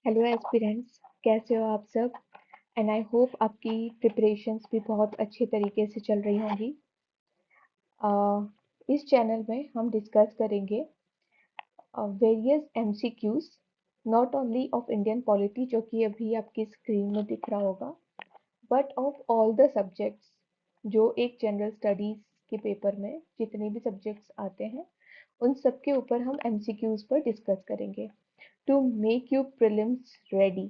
Hello aspirants, कैसे हो आप सब? एंड आई होप आपकी प्रिपरेशंस भी बहुत अच्छे तरीके से चल रही होंगी। इस चैनल में हम डिस्कस करेंगे various MCQs, not only of Indian polity जो कि अभी आपकी स्क्रीन में दिख रहा होगा, but of all the subjects जो एक जनरल स्टडीज के पेपर में जितने भी सब्जेक्ट्स आते हैं उन सब के ऊपर हम एमसीक्यूज पर डिस्कस करेंगे to make you prelims ready.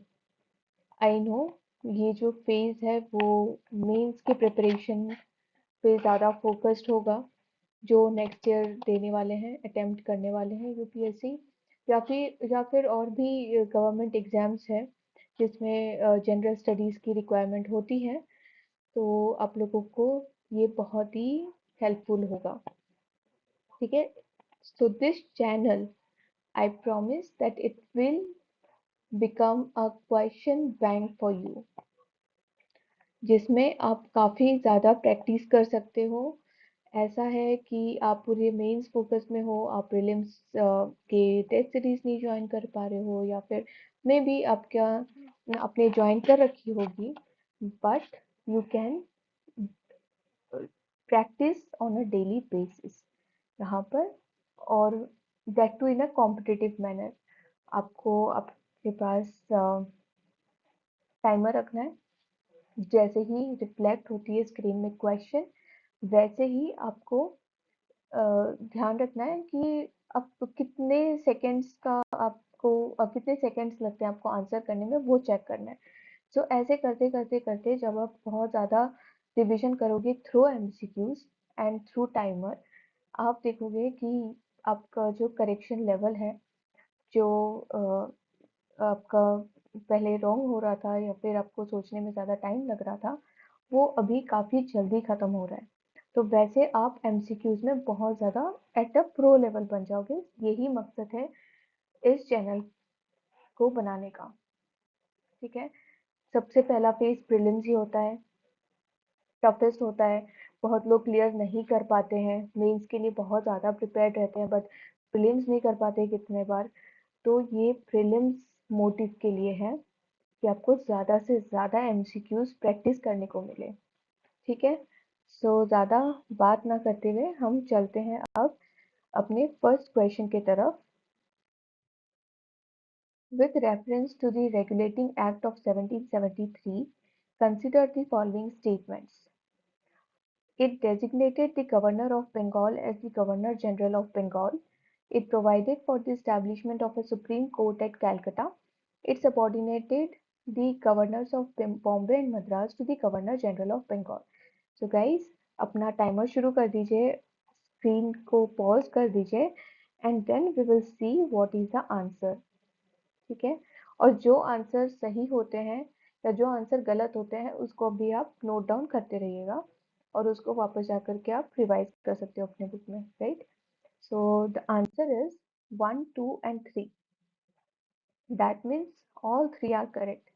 I know ये जो फेज है वो मेंस के प्रिपरेशन पे ज़्यादा फोकस्ड होगा, जो नेक्स्ट ईयर देने वाले हैं, अटेम्प्ट करने वाले हैं यूपीएससी या फिर और भी गवर्नमेंट एग्जाम्स है जिसमें जनरल स्टडीज़ की रिक्वायरमेंट होती है। तो आप लोगों को ये बहुत ही हेल्पफुल होगा, ठीक है। So this channel, I promise that it will become a question bank for you, जिसमें आप काफ़ी ज़्यादा प्रैक्टिस कर सकते हो। ऐसा है कि आप पूरे मेंस फोकस में हो, आप प्रीलिम्स के टेस्ट सीरीज नहीं ज्वाइन कर पा रहे हो, या फिर मे बी आप क्या आपने ज्वाइन कर रखी होगी, but you can practice on a daily basis यहाँ पर, और that too in a competitive manner. आपको आपके पास टाइमर रखना है। जैसे ही रिफ्लेक्ट होती है स्क्रीन में क्वेश्चन, वैसे ही आपको ध्यान रखना है कि आप कितने सेकंड्स का आपको कितने सेकंड्स लगते हैं आपको आंसर करने में, वो चेक करना है। सो ऐसे करते करते करते जब आप बहुत ज़्यादा रिविजन करोगे through MCQs and through timer, आप देखोगे कि आपका जो करेक्शन लेवल है, जो आपका पहले रॉन्ग हो रहा था या फिर आपको सोचने में ज़्यादा टाइम लग रहा था, वो अभी काफ़ी जल्दी ख़त्म हो रहा है। तो वैसे आप एमसीक्यूज में बहुत ज़्यादा एट अ प्रो लेवल बन जाओगे। यही मकसद है इस चैनल को बनाने का, ठीक है। सबसे पहला फेज प्रीलिम्स ही होता है, टफेस्ट होता है। बहुत लोग क्लियर नहीं कर पाते हैं, मेंस के लिए बहुत ज़्यादा प्रिपेयर्ड रहते हैं बट प्रीलिम्स नहीं कर पाते कितने बार। तो ये प्रीलिम्स मोटिव के लिए है कि आपको ज़्यादा से ज़्यादा एमसीक्यूज प्रैक्टिस करने को मिले, ठीक है। सो ज़्यादा बात ना करते हुए हम चलते हैं अब अपने फर्स्ट क्वेश्चन की तरफ। With reference to the Regulating Act of 1773, consider the following statements. It designated the Governor of Bengal as the Governor General of Bengal. It provided for the establishment of a Supreme Court at Calcutta. It subordinated the governors of Bombay and Madras to the Governor General of Bengal. So guys, अपना timer शुरू कर दीजिए, screen को pause कर दीजिए, and then we will see what is the answer, ठीक है। और जो आंसर सही होते हैं या जो आंसर गलत होते हैं उसको भी आप नोट डाउन करते रहिएगा, और उसको वापस जाकर के आप रिवाइज कर सकते हो अपने बुक में, right. So the answer is 1, 2 and 3। That means all 3 are correct,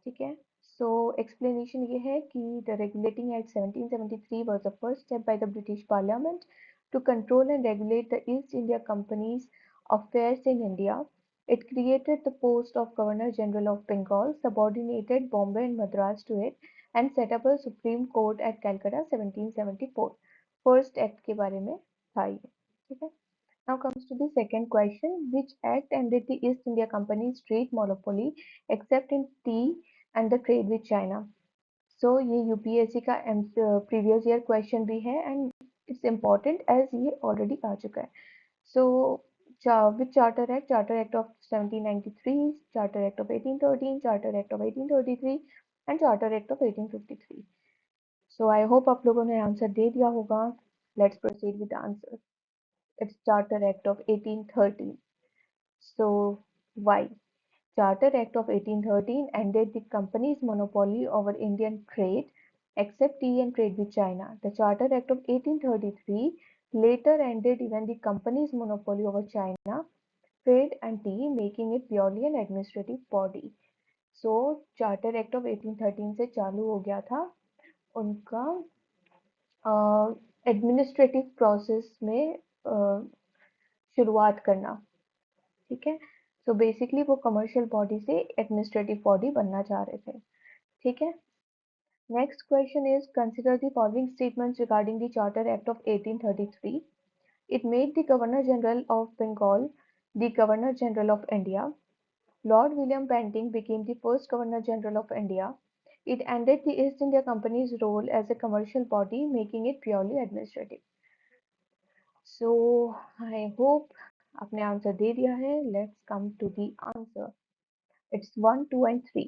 ठीक है। सो एक्सप्लेनेशन ये है कि the regulating act 1773 was the first step by the British Parliament to control and regulate the East India Company's affairs in India. It created the post of Governor General of Bengal, subordinated Bombay and Madras to it, and set up a Supreme Court at Calcutta 1774. First act के बारे में था ये, ठीक है। Now comes to the second question. Which act ended the East India Company's trade monopoly except in tea and the trade with China? So ये UPSC का previous year question भी है and it's important as ये already आ चुका है. So with Charter Act, Charter Act of 1793, Charter Act of 1813, Charter Act of 1833 and Charter Act of 1853. So I hope आप लोगों ने आंसर दे दिया होगा. Let's proceed with the answer. It's Charter Act of 1813. So why? Charter Act of 1813 ended the company's monopoly over Indian trade, except tea and trade with China. The Charter Act of 1833 later ended even the company's monopoly over China, trade and tea, making it purely an administrative body. So Charter Act of 1813 से चालू हो गया था उनका administrative process में शुरुआत करना, ठीक है। सो बेसिकली वो कमर्शियल बॉडी से एडमिनिस्ट्रेटिव बॉडी बनना चाह रहे थे, ठीक है। Next question is consider the following statements regarding the charter act of 1833. It made the Governor General of Bengal the Governor General of India. Lord William Bentinck became the first Governor General of India. It ended the East India Company's role as a commercial body, making it purely administrative. So I hope आपने answer दे दिया है. Let's come to the answer. It's 1, 2 and 3.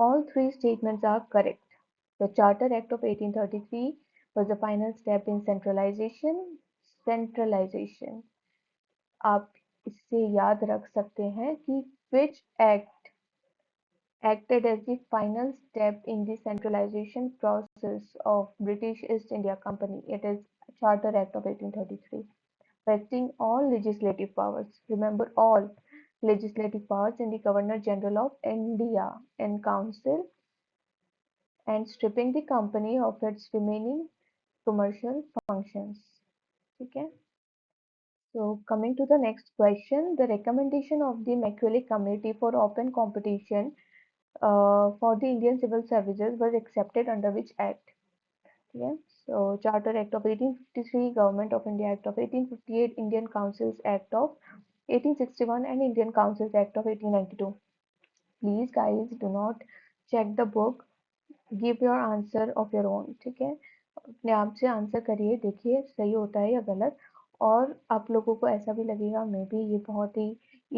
All three statements are correct. The Charter Act of 1833 was the final step in centralization. Centralization. आप इससे याद रख सकते हैं कि which act acted as the final step in the centralization process of British East India Company. It is Charter Act of 1833, vesting all legislative powers. Remember, all legislative powers in the Governor General of India and Council, and stripping the company of its remaining commercial functions. Okay. So coming to the next question, the recommendation of the Macaulay Committee for Open Competition for the Indian Civil Services was accepted under which Act? Yeah. So Charter Act of 1853, Government of India Act of 1858, Indian Councils Act of 1861 and Indian Councils Act of 1892. Please guys do not check the book, give your answer of your own, ठीक है। अपने आप से answer करिए, देखिए सही होता है या गलत। और आप लोगों को ऐसा भी लगेगा मे बी ये बहुत ही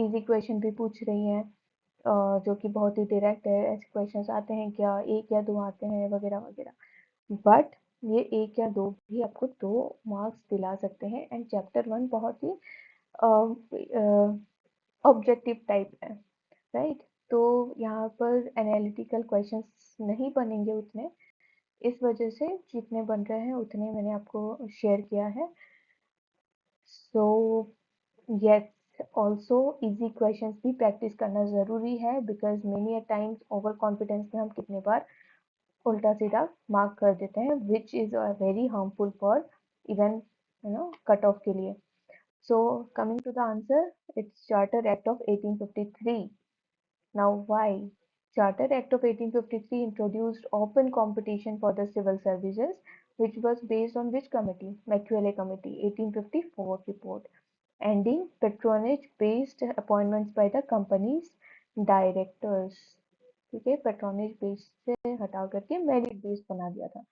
इजी क्वेश्चन भी पूछ रही हैं, जो कि बहुत ही डायरेक्ट है, ऐसे क्वेश्चंस आते हैं क्या, एक या दो आते हैं वगैरह वगैरह, बट ये एक या दो भी आपको 2 मार्क्स दिला सकते हैं। एंड चैप्टर 1 बहुत ही ऑब्जेक्टिव टाइप है, राइट। तो यहाँ पर एनालिटिकल क्वेश्चंस नहीं बनेंगे उतने, इस वजह से जितने बन रहे हैं उतने मैंने आपको शेयर किया है। So yes, also easy questions भी प्रैक्टिस करना ज़रूरी है, because many a times over confidence में हम कितने बार उल्टा सीधा मार्क कर देते हैं, which is very harmful for even cut off के लिए। So coming to the answer, it's Charter Act of 1853. Now why? Charter Act of 1853 introduced open competition for the civil services, which was based on which committee? Macaulay Committee 1854 report, ending patronage-based appointments by the company's directors. ठीक है, patronage based से हटा करके merit based बना दिया था।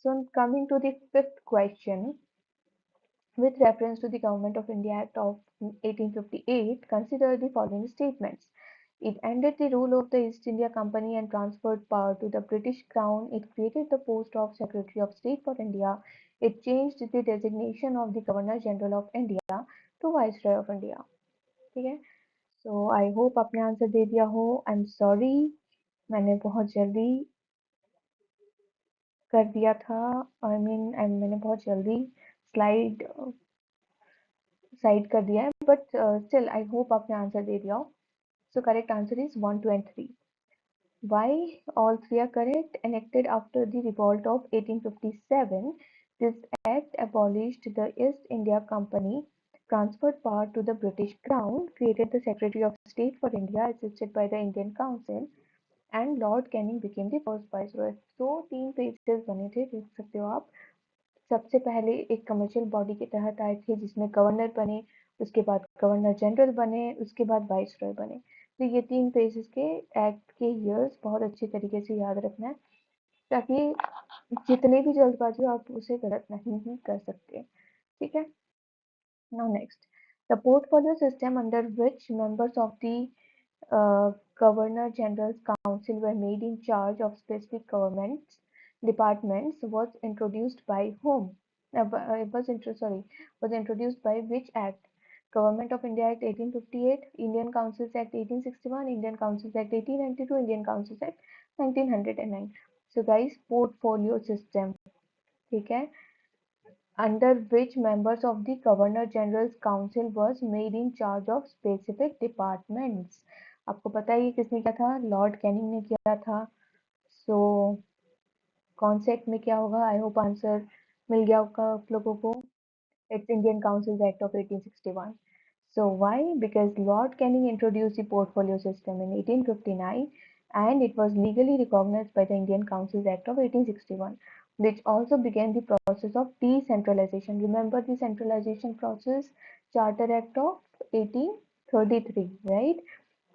So coming to the fifth question, with reference to the Government of India Act of 1858, consider the following statements. It ended the rule of the East India Company and transferred power to the British Crown. It created the post of Secretary of State for India. It changed the designation of the Governor General of India to Viceroy of India. ठीक है, सो I hope आपने answer दे दिया हो। I am sorry, मैंने बहुत जल्दी कर दिया था, मैंने बहुत जल्दी स्लाइड साइड कर दिया है, बट स्टिल आई होप आपने आंसर दे दिया हो। So correct answer is 1, 2 and 3. Why all three are correct? Enacted after the revolt of 1857, this act abolished the East India Company, transferred power to the British Crown, created the Secretary of State for India assisted by the Indian Council, and Lord Canning became the first viceroy. तो 3 pages बने थे, देख सकते हो आप। सबसे पहले एक कमर्शियल बॉडी के तहत आए थे जिसमें गवर्नर बने, उसके बाद गवर्नर जनरल बने, उसके बाद वाइसरॉय बने। तो ये 3 पेजेस के एक्ट के ईयर्स बहुत अच्छे तरीके से याद रखना है, ताकि जितने भी जल्दबाजी हो आप उसे गलत नहीं ही कर सकते, ठीक है। Now next, the portfolio system under which members of the Governor General's Council were made in charge of specific government departments was introduced by whom? Was introduced by which Act? Government of India Act 1858, Indian Councils Act 1861, Indian Councils Act 1892, Indian Councils Act 1909. So guys, portfolio system, ठीक है, under which members of the Governor General's Council was made in charge of specific departments. आपको पता है ये किसने किया था? Lord Canning ने किया था। सो कौन से एक्ट में क्या होगा? आई होप आंसर मिल गया होगा आप लोगों को। It's Indian councils act of 1861. So why? Because Lord Canning introduced the portfolio system in 1859 and it was legally recognized by the Indian Councils Act of 1861, which also began the process of decentralization. Remember the centralization process, Charter Act of 1833, right?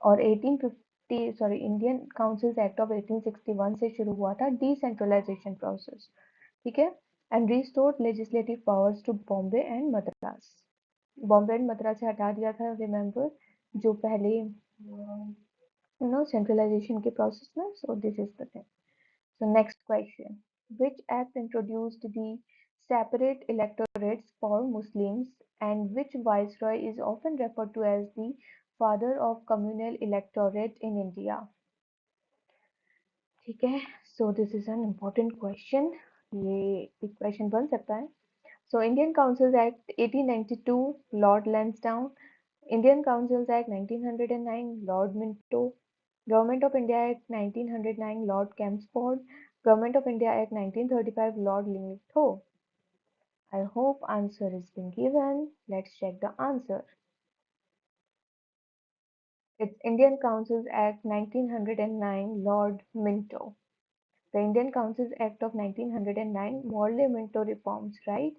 और 1850 sorry Indian councils act of 1861 से शुरू हुआ था decentralization process, ठीक है, and restored legislative powers to Bombay and Madras. Bombay and Madras से हटा दिया था, रिमेंबर, जो पहले centralization के प्रोसेस में। So this is the thing. So next question, which act introduced the separate electorates for Muslims and which viceroy is often referred to as the father of communal electorate in India? ठीक है, so this is an important question, ये एक question बन सकता है। So Indian councils act 1892, Lord Lansdowne. Indian Councils Act 1909, Lord Minto. Government of India Act 1909, Lord Chelmsford. Government of India Act 1935, Lord Linlithgow. I hope answer is being given. Let's check the answer. It's Indian Councils Act 1909, Lord Minto. The Indian Councils Act of 1909, Morley Minto reforms, right?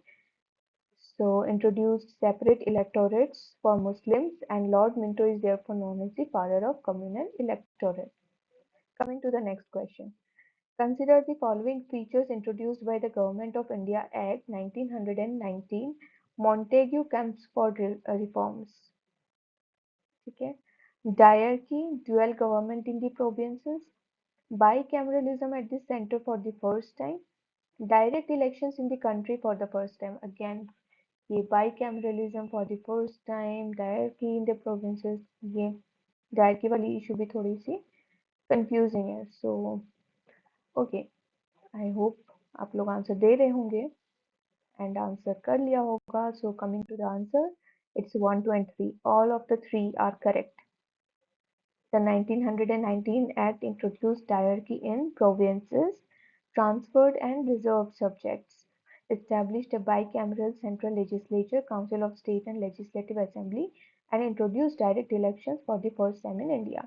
So introduced separate electorates for Muslims and Lord Minto is therefore known as the father of communal electorate. Coming to the next question. Consider the following features introduced by the Government of India Act 1919 Montagu-Chelmsford reforms. ठीक है, diarchy, dual government in the provinces, bicameralism at the center for the first time, direct elections in the country for the first time. Again, ये bicameralism for the first time, diarchy in the provinces, ये diarchy वाली issue भी थोड़ी सी confusing है. So okay, I hope आप लोग answer दे रहे होंगे एंड आंसर कर लिया होगा. So coming to the answer, it's 1, 2 and 3. All of the three are correct. The 1919 Act introduced diarchy in provinces, transferred and reserved subjects, established a bicameral central legislature, council of state and legislative assembly, and introduced direct elections for the first time in India.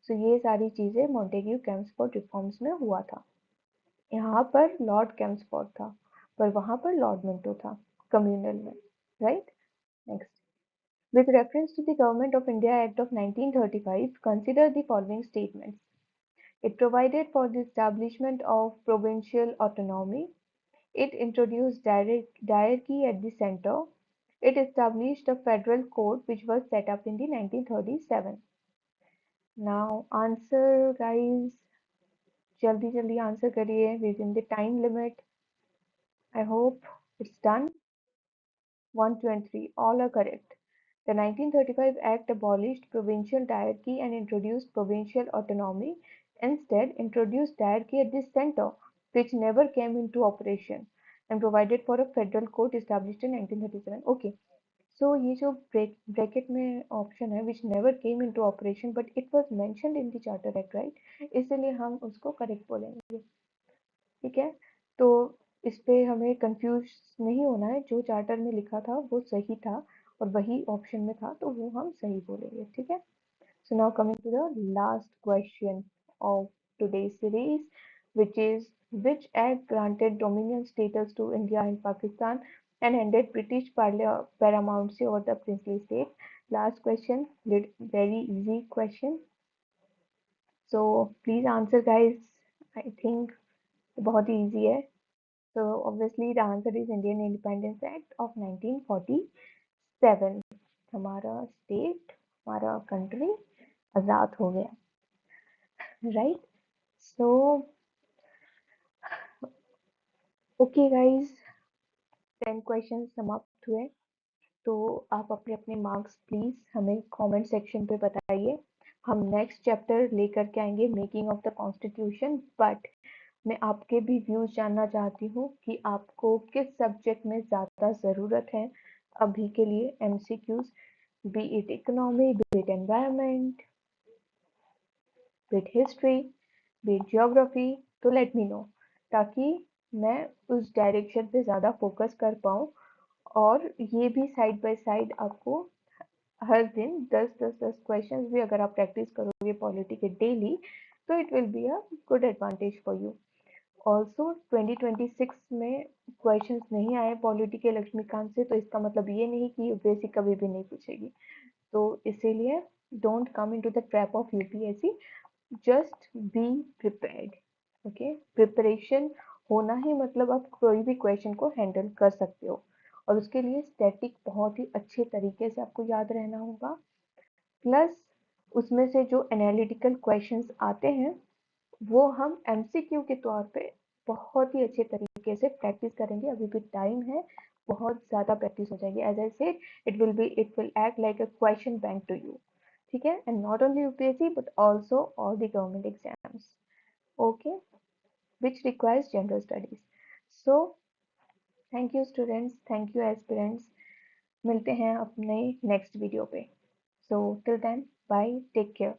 So ये सारी चीजें Montagu Chelmsford reforms में हुआ था. यहाँ पर Lord Chelmsford था, पर वहां पर लॉर्ड मिंटो था कम्युनल में, right. Next, with reference to the Government of India Act of 1935, consider the following statements. It provided for the establishment of provincial autonomy. It introduced diarchy at the center. It established a federal court which was set up in the 1937. Now answer guys, जल्दी जल्दी answer करिए within the time limit. I hope it's done. 1, 2 and 3 all are correct. The 1935 Act abolished provincial diarchy and introduced provincial autonomy, instead introduced diarchy at the center, which never came into operation, and provided for a federal court established in 1937. Okay, so ये जो bracket में option है which never came into operation but it was mentioned in the Charter Act, right? इसलिए हम उसको correct बोलेंगे. ठीक है, तो इस पे हमें कंफ्यूज नहीं होना है, जो चार्टर में लिखा था वो सही था और वही ऑप्शन में था तो वो हम सही बोलेंगे. ठीक है, so now coming to the last question of today series, which is which act granted dominion status to India and Pakistan and ended British paramountcy over the princely states. Last question, very easy question, so please answer guys. I think बहुत ही easy है. So obviously the answer is Indian Independence Act of 1947. हमारा state, हमारा country आजाद हो गया, right. So okay guys, 10 question समाप्त हुए. तो आप अपने अपने मार्क्स प्लीज हमें कमेंट सेक्शन पे बताइए. हम नेक्स्ट चैप्टर लेकर के आएंगे, making of the constitution, but मैं आपके भी व्यूज जानना चाहती हूँ कि आपको किस सब्जेक्ट में ज़्यादा ज़रूरत है अभी के लिए MCQs, B it economy, B it environment, B it history, B it geography. तो लेट मी नो, ताकि मैं उस डायरेक्शन पे ज़्यादा फोकस कर पाऊँ और ये भी साइड बाय साइड आपको हर दिन 10 क्वेश्चंस भी अगर आप प्रैक्टिस करोगे पॉलिटी के डेली, तो it will be a good advantage for you. Also 2026 में क्वेश्चंस नहीं आए पॉलिटी के लक्ष्मीकांत से, तो इसका मतलब ये नहीं कि यूपीएससी कभी भी नहीं पूछेगी। तो इसीलिए don't come into the trap of UPSC, just be prepared. Okay, preparation होना ही मतलब आप कोई भी क्वेश्चन को हैंडल कर सकते हो, और उसके लिए स्टैटिक बहुत ही अच्छे तरीके से आपको याद रहना होगा। प्लस उसमें से जो एनालिटिकल क्वेश्चंस आते हैं वो हम एमसीक्यू के तौर पे बहुत ही अच्छे तरीके से प्रैक्टिस करेंगे। अभी भी टाइम है, बहुत ज़्यादा प्रैक्टिस हो जाएगी। As I said, it will act like a question bank to you. ठीक है, and not only UPSC but also all the government exams, okay, which requires general studies. So thank you students, thank you aspirants, मिलते हैं अपने next video पे। So till then, bye, take care.